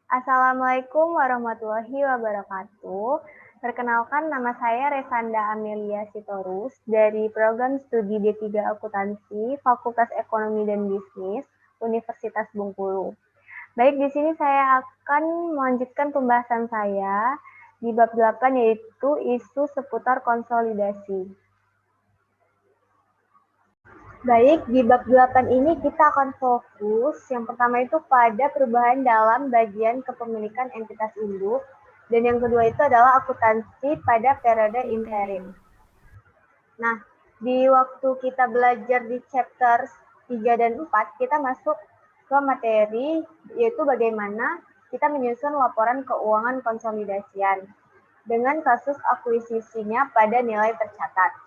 Assalamualaikum warahmatullahi wabarakatuh. Perkenalkan, nama saya Resanda Amelia Sitorus dari Program Studi D3 Akuntansi Fakultas Ekonomi dan Bisnis Universitas Bengkulu. Baik, di sini saya akan melanjutkan pembahasan saya di bab 8, yaitu isu seputar konsolidasi. Baik, di bab 8 ini kita akan fokus yang pertama itu pada perubahan dalam bagian kepemilikan entitas induk, dan yang kedua itu adalah akuntansi pada periode interim. Nah, di waktu kita belajar di chapter 3 dan 4, kita masuk ke materi, yaitu bagaimana kita menyusun laporan keuangan konsolidasian dengan kasus akuisisinya pada nilai tercatat.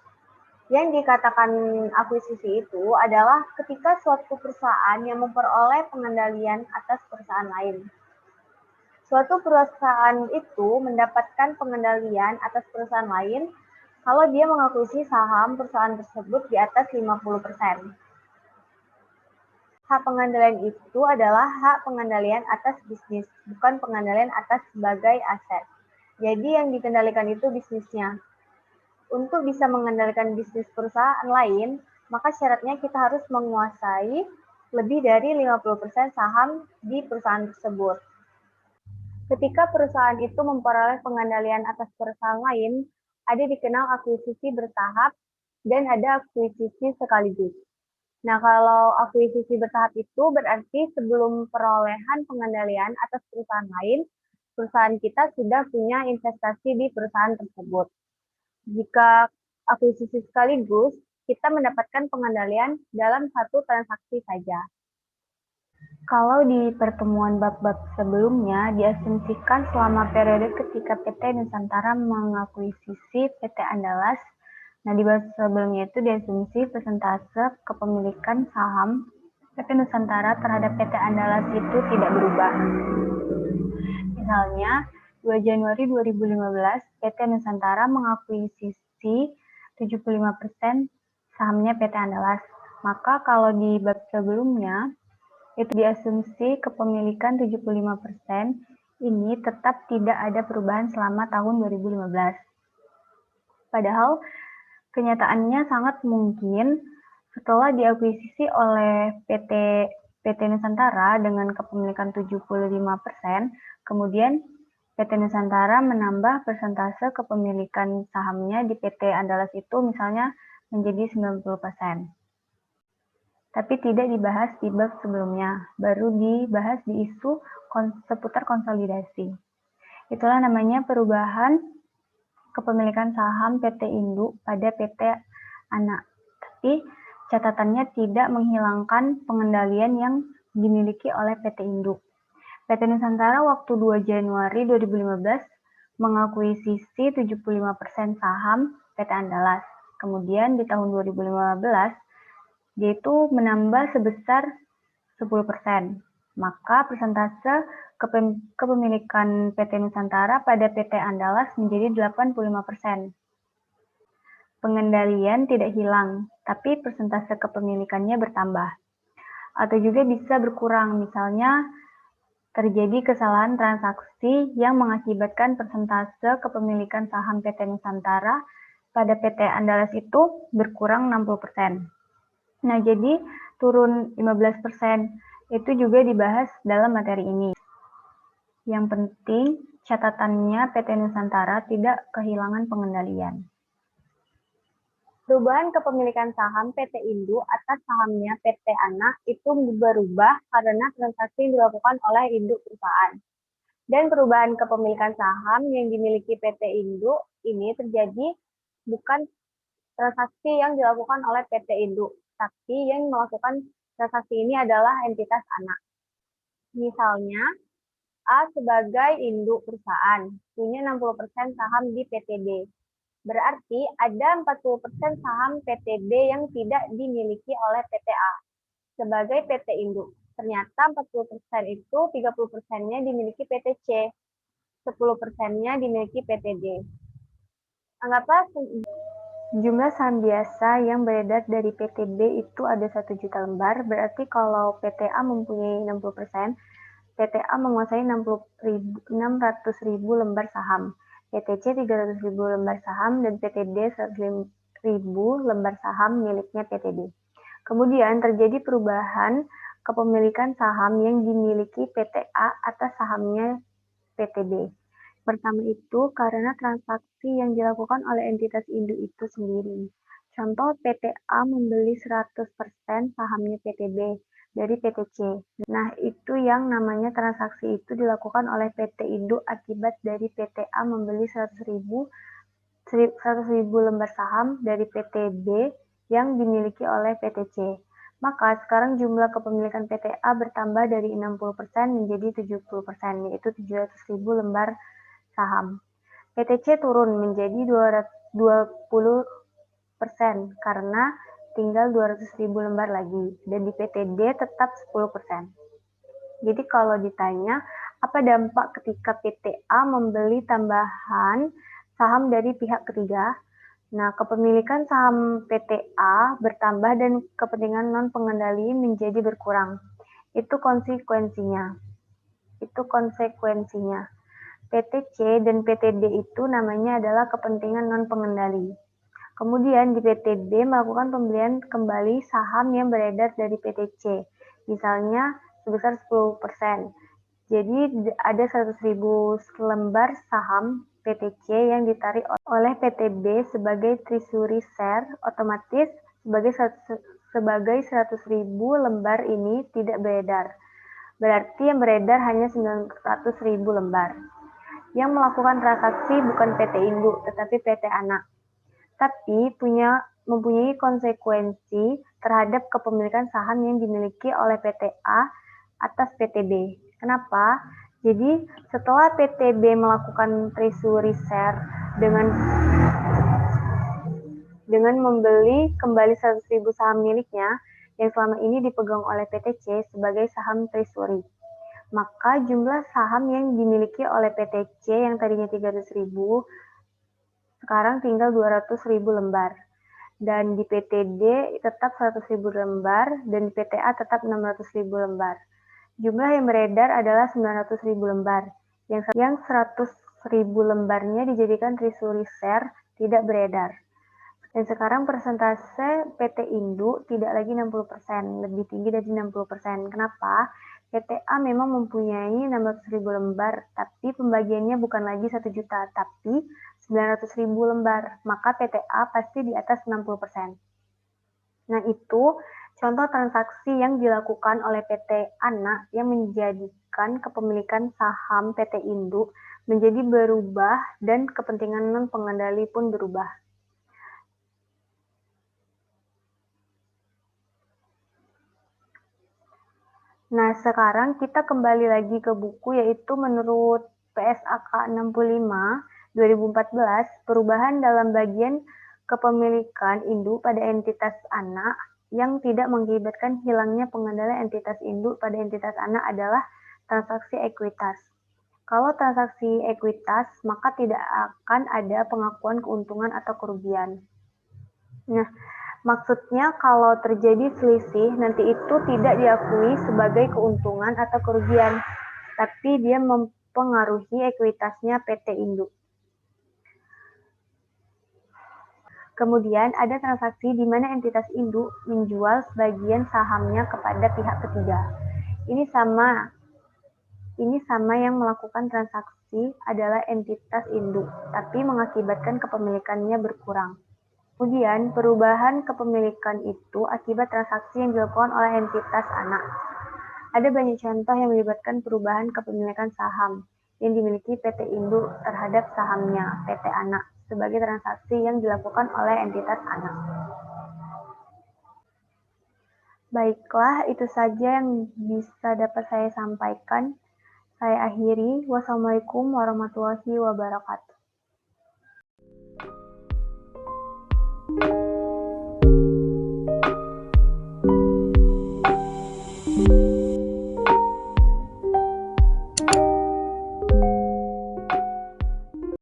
Yang dikatakan akuisisi itu adalah ketika suatu perusahaan yang memperoleh pengendalian atas perusahaan lain. Suatu perusahaan itu mendapatkan pengendalian atas perusahaan lain kalau dia mengakuisisi saham perusahaan tersebut di atas 50%. Hak pengendalian itu adalah hak pengendalian atas bisnis, bukan pengendalian atas sebagai aset. Jadi yang dikendalikan itu bisnisnya. Untuk bisa mengendalikan bisnis perusahaan lain, maka syaratnya kita harus menguasai lebih dari 50% saham di perusahaan tersebut. Ketika perusahaan itu memperoleh pengendalian atas perusahaan lain, ada dikenal akuisisi bertahap dan ada akuisisi sekaligus. Nah, kalau akuisisi bertahap itu berarti sebelum perolehan pengendalian atas perusahaan lain, perusahaan kita sudah punya investasi di perusahaan tersebut. Jika akuisisi sekaligus, kita mendapatkan pengendalian dalam satu transaksi saja. Kalau di pertemuan bab-bab sebelumnya, diasumsikan selama periode ketika PT Nusantara mengakuisisi PT Andalas. Nah, di bab sebelumnya itu diasumsi persentase kepemilikan saham PT Nusantara terhadap PT Andalas itu tidak berubah. Misalnya, 2 Januari 2015, PT Nusantara mengakuisisi 75% sahamnya PT Andalas. Maka kalau di bab sebelumnya, itu diasumsi kepemilikan 75%, ini tetap tidak ada perubahan selama tahun 2015. Padahal, kenyataannya sangat mungkin setelah diakuisisi oleh PT Nusantara dengan kepemilikan 75%, kemudian PT Nusantara menambah persentase kepemilikan sahamnya di PT Andalas itu misalnya menjadi 90%. Tapi tidak dibahas di bab sebelumnya, baru dibahas di isu seputar konsolidasi. Itulah namanya perubahan kepemilikan saham PT Induk pada PT Anak. Tapi catatannya tidak menghilangkan pengendalian yang dimiliki oleh PT Induk. PT Nusantara waktu 2 Januari 2015 mengakuisisi 75% saham PT Andalas. Kemudian di tahun 2015, dia itu menambah sebesar 10%. Maka persentase kepemilikan PT Nusantara pada PT Andalas menjadi 85%. Pengendalian tidak hilang, tapi persentase kepemilikannya bertambah. Atau juga bisa berkurang, misalnya terjadi kesalahan transaksi yang mengakibatkan persentase kepemilikan saham PT Nusantara pada PT Andalas itu berkurang 60%. Nah, jadi turun 15%. Itu juga dibahas dalam materi ini. Yang penting, catatannya PT Nusantara tidak kehilangan pengendalian. Perubahan kepemilikan saham PT Induk atas sahamnya PT Anak itu berubah karena transaksi yang dilakukan oleh induk perusahaan. Dan perubahan kepemilikan saham yang dimiliki PT Induk ini terjadi bukan transaksi yang dilakukan oleh PT Induk, tapi yang melakukan transaksi ini adalah entitas anak. Misalnya, A sebagai induk perusahaan punya 60% saham di PT B. Berarti ada 40% saham PT B yang tidak dimiliki oleh PT A sebagai PT Induk. Ternyata 40% itu 30%-nya dimiliki PT C. 10%-nya dimiliki PTD. Anggaplah jumlah saham biasa yang beredar dari PTB itu ada 1 juta lembar, berarti kalau PTA mempunyai 60%, PTA menguasai 600.000 lembar saham, PTC 300.000 lembar saham, dan PTD 100.000 lembar saham miliknya PTB. Kemudian terjadi perubahan kepemilikan saham yang dimiliki PTA atas sahamnya PTB. Pertama itu karena transaksi yang dilakukan oleh entitas induk itu sendiri. Contoh PTA membeli 100% sahamnya PTB dari PTC. Nah, itu yang namanya transaksi itu dilakukan oleh PT induk akibat dari PTA membeli 100.000 lembar saham dari PTB yang dimiliki oleh PTC. Maka sekarang jumlah kepemilikan PTA bertambah dari 60% menjadi 70%, yaitu 700.000 lembar saham. PTC turun menjadi 20% karena tinggal 200.000 lembar lagi, dan di PTD tetap 10%. Jadi kalau ditanya, apa dampak ketika PTA membeli tambahan saham dari pihak ketiga? Nah, kepemilikan saham PTA bertambah dan kepentingan non-pengendali menjadi berkurang. Itu konsekuensinya. PTC dan PTD itu namanya adalah kepentingan non-pengendali. Kemudian di PTD melakukan pembelian kembali saham yang beredar dari PTC, misalnya sebesar 10%. Jadi ada 100.000 lembar saham PTC yang ditarik oleh PTB sebagai treasury share, otomatis sebagai 100.000 lembar ini tidak beredar. Berarti yang beredar hanya 900.000 lembar. Yang melakukan transaksi bukan PT induk, tetapi PT anak. Tapi mempunyai konsekuensi terhadap kepemilikan saham yang dimiliki oleh PTA atas PTB. Kenapa? Jadi setelah PTB melakukan treasury share dengan membeli kembali 100.000 saham miliknya yang selama ini dipegang oleh PTC sebagai saham treasury, maka jumlah saham yang dimiliki oleh PTC yang tadinya 300.000 sekarang tinggal 200.000 lembar. Dan di PTD tetap 100.000 lembar dan di PTA tetap 600.000 lembar. Jumlah yang beredar adalah 900.000 lembar. Yang 100.000 lembarnya dijadikan treasury share tidak beredar. Dan sekarang persentase PT Induk tidak lagi 60%, lebih tinggi dari 60%. Kenapa? PTA memang mempunyai 600.000 lembar, tapi pembagiannya bukan lagi 1 juta, tapi 900.000 lembar. Maka PTA pasti di atas 60%. Nah, itu contoh transaksi yang dilakukan oleh PT Anak yang menjadikan kepemilikan saham PT Induk menjadi berubah dan kepentingan non-pengendali pun berubah. Nah, sekarang kita kembali lagi ke buku, yaitu menurut PSAK 65 2014, perubahan dalam bagian kepemilikan induk pada entitas anak yang tidak mengakibatkan hilangnya pengendalian entitas induk pada entitas anak adalah transaksi ekuitas. Kalau transaksi ekuitas, maka tidak akan ada pengakuan keuntungan atau kerugian. Nah, maksudnya kalau terjadi selisih, nanti itu tidak diakui sebagai keuntungan atau kerugian, tapi dia mempengaruhi ekuitasnya PT Induk. Kemudian ada transaksi di mana entitas induk menjual sebagian sahamnya kepada pihak ketiga. Ini sama yang melakukan transaksi adalah entitas induk, tapi mengakibatkan kepemilikannya berkurang. Kemudian, perubahan kepemilikan itu akibat transaksi yang dilakukan oleh entitas anak. Ada banyak contoh yang melibatkan perubahan kepemilikan saham yang dimiliki PT Induk terhadap sahamnya PT Anak sebagai transaksi yang dilakukan oleh entitas anak. Baiklah, itu saja yang bisa dapat saya sampaikan. Saya akhiri. Wassalamualaikum warahmatullahi wabarakatuh.